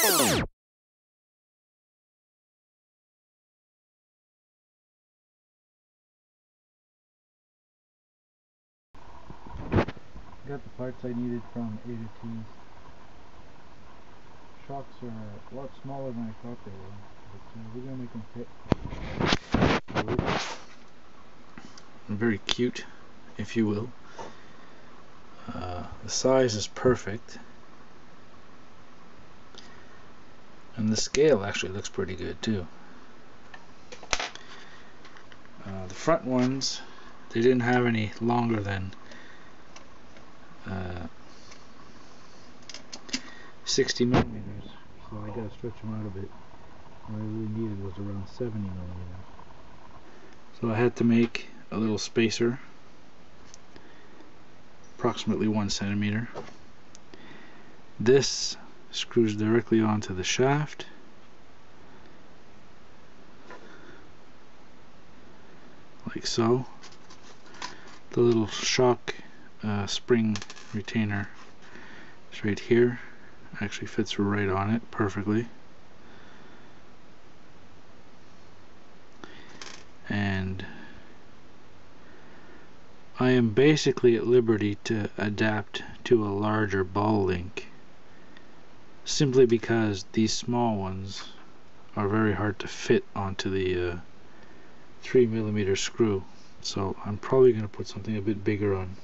Got the parts I needed from A to T. Shocks are a lot smaller than I thought they were, but we're going to make them fit. Very cute, if you will. The size is perfect, and the scale actually looks pretty good too. The front ones, they didn't have any longer than 60 millimeters, so I gotta stretch them out a bit. What I really needed was around 70 millimeters. So I had to make a little spacer, approximately 1 centimeter. This screws directly onto the shaft. Like so. The little shock spring retainer is right here. Actually fits right on it perfectly. And I am basically at liberty to adapt to a larger ball link, simply because these small ones are very hard to fit onto the 3mm screw. So I'm probably going to put something a bit bigger on.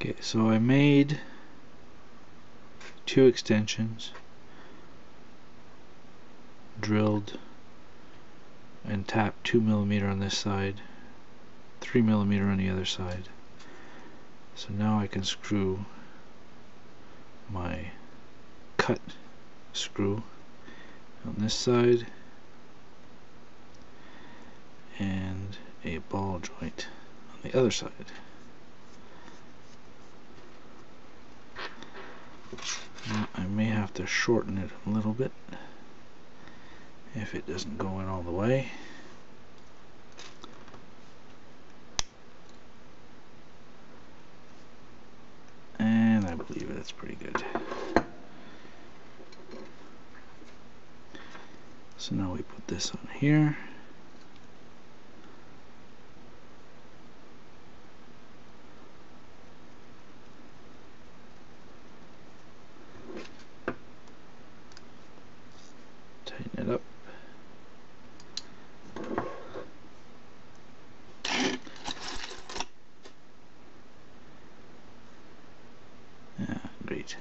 Okay, so I made 2 extensions, drilled and tapped 2mm on this side, 3mm on the other side. So now I can screw my cut screw on this side and a ball joint on the other side. Now I may have to shorten it a little bit if it doesn't go in all the way. And I believe that's pretty good. So now we put this on here. Tighten it up. Yeah, great.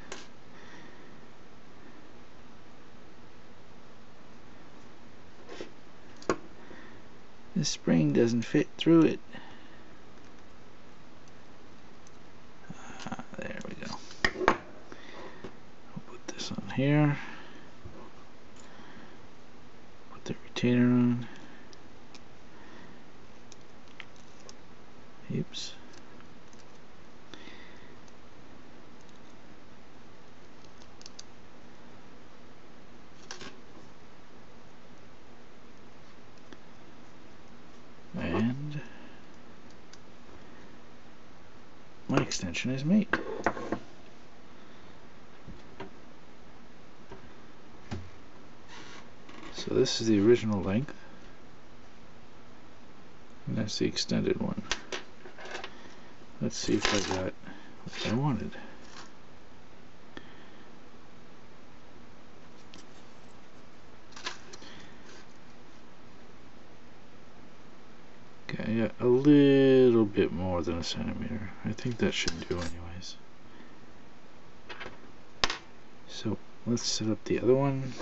The spring doesn't fit through it. There we go. I'll put this on here. Put the retainer on. Oops. And extension is made. So this is the original length, and that's the extended one. Let's see if I got what I wanted. Okay, yeah, a little bit more than a centimeter. I think that should do anyways. So let's set up the other one.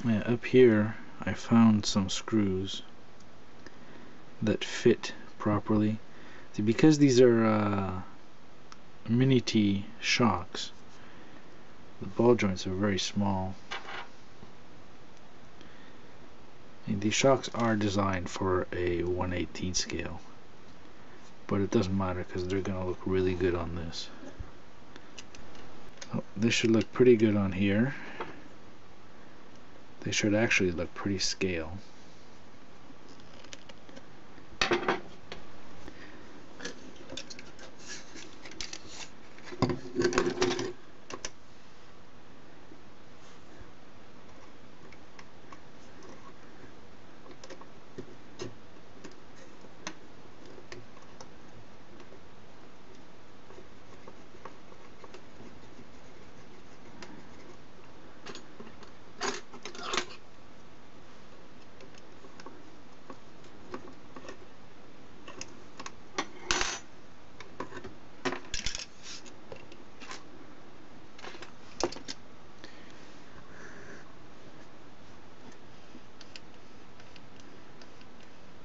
Yeah, up here I found some screws that fit properly. See, because these are mini T shocks, the ball joints are very small. And these shocks are designed for a 1/18 scale, but it doesn't matter because they're going to look really good on this. Oh, this should look pretty good on here. They should actually look pretty scale.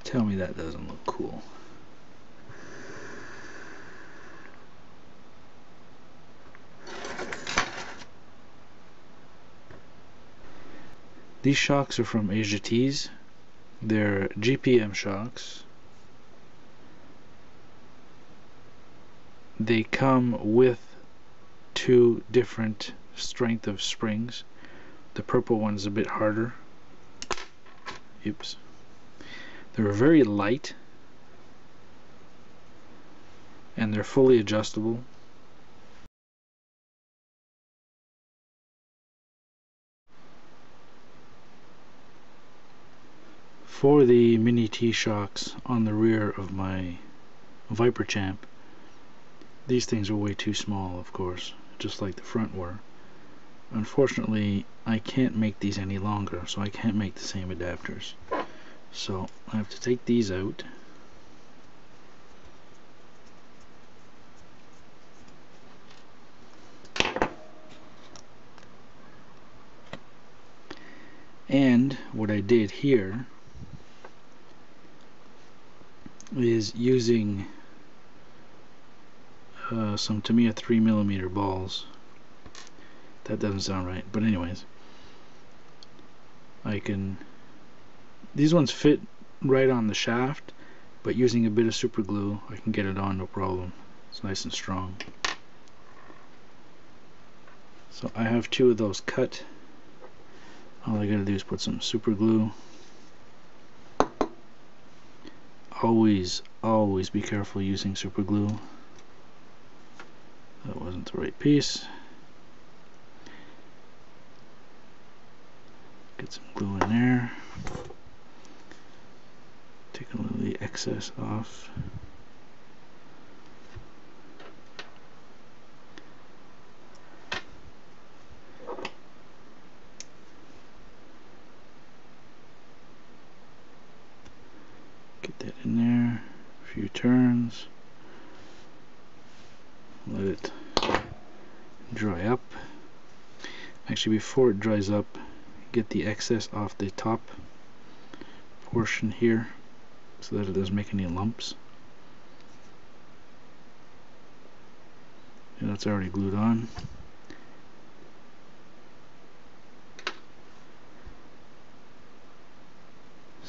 Tell me that doesn't look cool. These shocks are from Asia Tees. They're GPM shocks. They come with two different strength of springs. The purple one's a bit harder. Oops. They're very light, and they're fully adjustable. For the mini T shocks on the rear of my Viper Champ, these things are way too small, of course, just like the front were. Unfortunately, I can't make these any longer, so I can't make the same adapters. So I have to take these out. And what I did here is using some Tamiya 3mm balls. That doesn't sound right, but anyways, these ones fit right on the shaft, but using a bit of super glue I can get it on no problem. It's nice and strong. So I have two of those cut. All I gotta do is put some super glue. Always be careful using super glue. That wasn't the right piece. Get some glue in there. Take a little of the excess off. Get that in there. A few turns. Let it dry up. Actually, before it dries up, get the excess off the top portion here so that it doesn't make any lumps. And that's already glued on.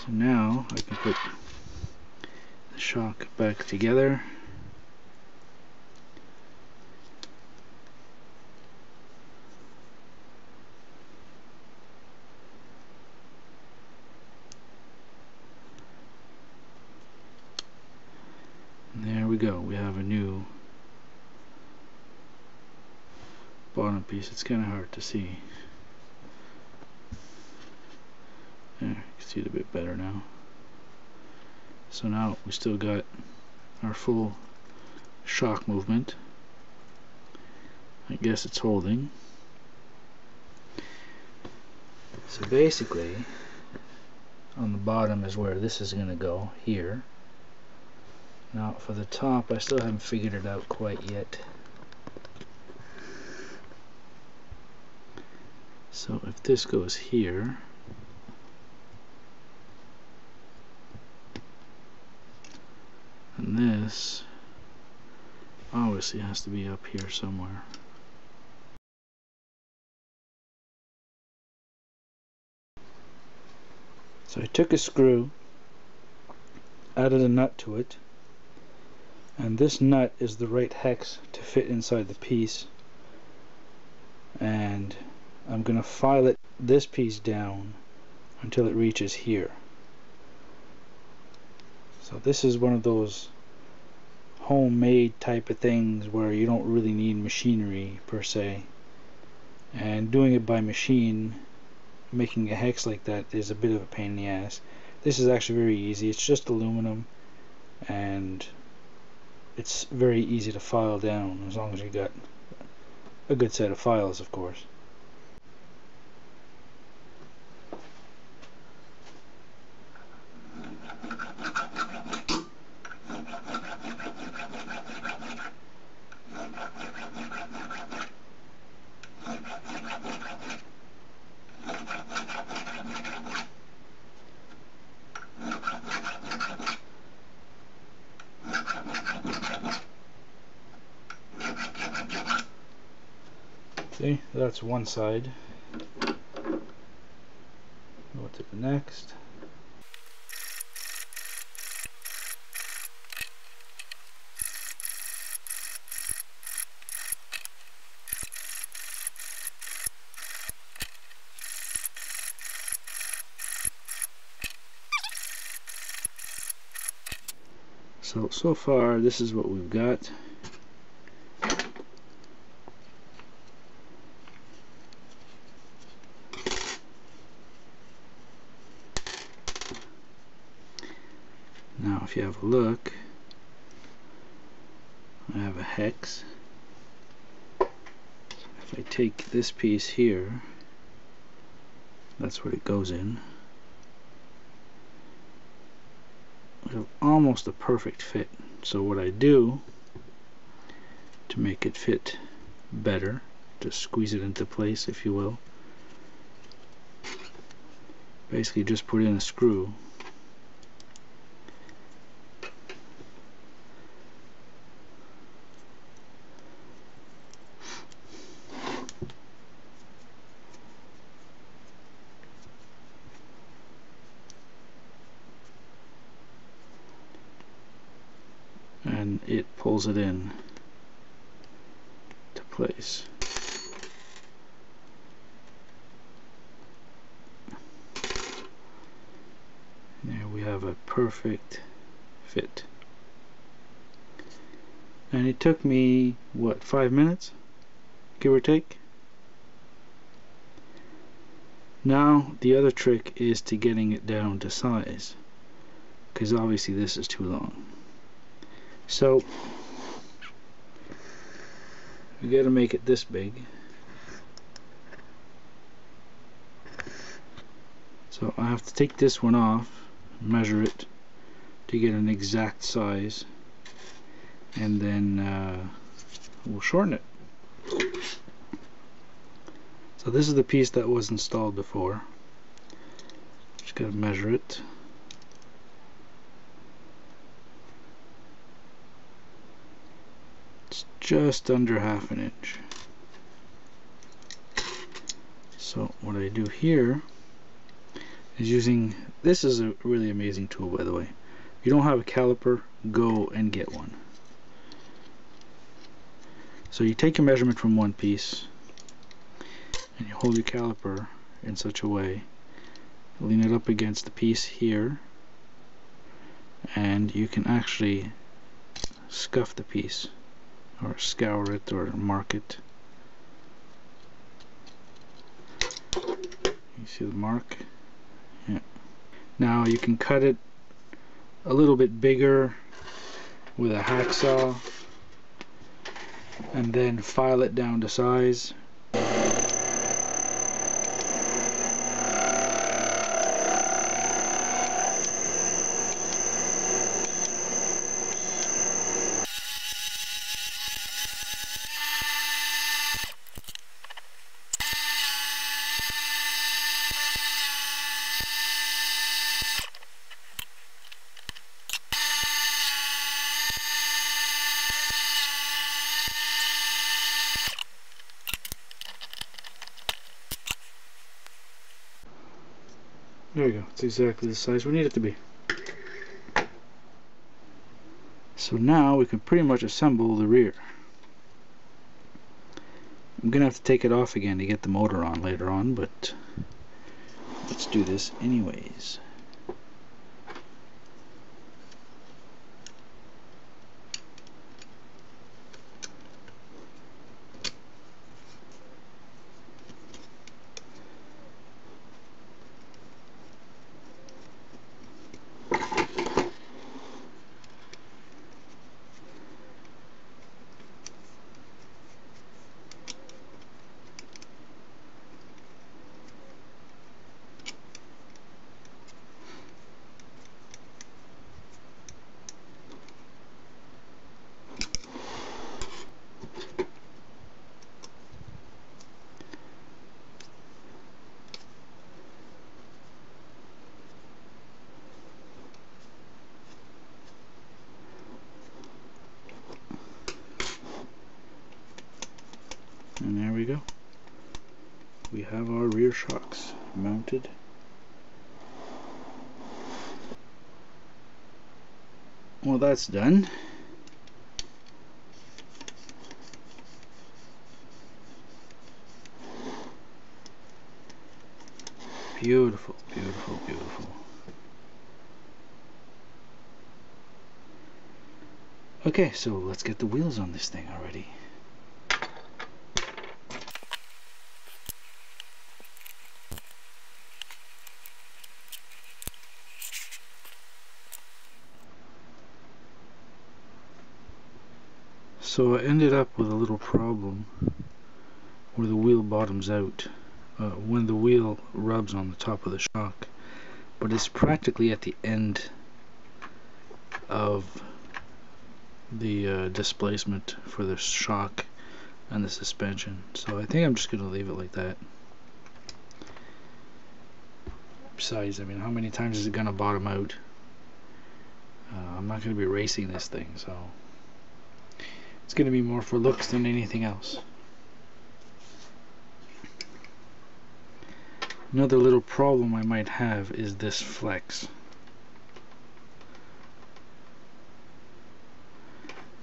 So now I can put the shock back together. And there we go. We have a new bottom piece. It's kind of hard to see. There, you can see it a bit better now. So now we still got our full shock movement. I guess it's holding. So basically, on the bottom is where this is going to go, here. Now for the top, I still haven't figured it out quite yet. So if this goes here, and this obviously has to be up here somewhere. So I took a screw, added a nut to it, and this nut is the right hex to fit inside the piece, and I'm going to file this piece down until it reaches here. So this is one of those homemade type of things where you don't really need machinery per se, and doing it by machine, making a hex like that, is a bit of a pain in the ass. This is actually very easy. It's just aluminum, and it's very easy to file down as long as you got a good set of files, of course. See, that's one side. Go to the next. So far this is what we've got. Now if you have a look, I have a hex. If I take this piece here, that's what it goes in. We have almost a perfect fit. So what I do to make it fit better, to squeeze it into place, if you will, basically just put in a screw. And it pulls it in to place. There we have a perfect fit. And it took me, what, 5 minutes? Give or take? Now the other trick is to getting it down to size, because obviously this is too long. So we got to make it this big. So I have to take this one off, measure it to get an exact size, and then we'll shorten it. So this is the piece that was installed before. Just got to measure it. It's just under ½ inch. So what I do here is using, this is a really amazing tool, by the way. If you don't have a caliper, go and get one. So you take your measurement from one piece and you hold your caliper in such a way, lean it up against the piece here, and you can actually scuff the piece or scour it or mark it. You see the mark? Yeah. Now you can cut it a little bit bigger with a hacksaw and then file it down to size. There you go, it's exactly the size we need it to be. So now we can pretty much assemble the rear. I'm gonna have to take it off again to get the motor on later on, but let's do this anyways. And there we go. We have our rear shocks mounted. Well, that's done. Beautiful, beautiful, beautiful. Okay, so let's get the wheels on this thing already. So I ended up with a little problem where the wheel bottoms out when the wheel rubs on the top of the shock, but it's practically at the end of the displacement for the shock and the suspension. So I think I'm just going to leave it like that. Besides, I mean, how many times is it going to bottom out? I'm not going to be racing this thing, so it's going to be more for looks than anything else. Another little problem I might have is this flex.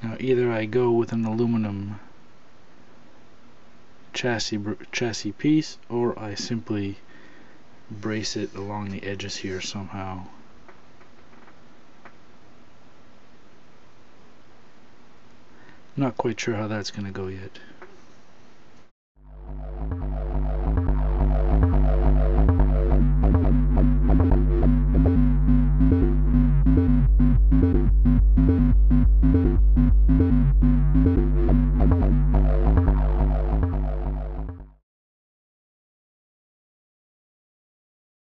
Now either I go with an aluminum chassis piece, or I simply brace it along the edges here somehow. Not quite sure how that's going to go yet.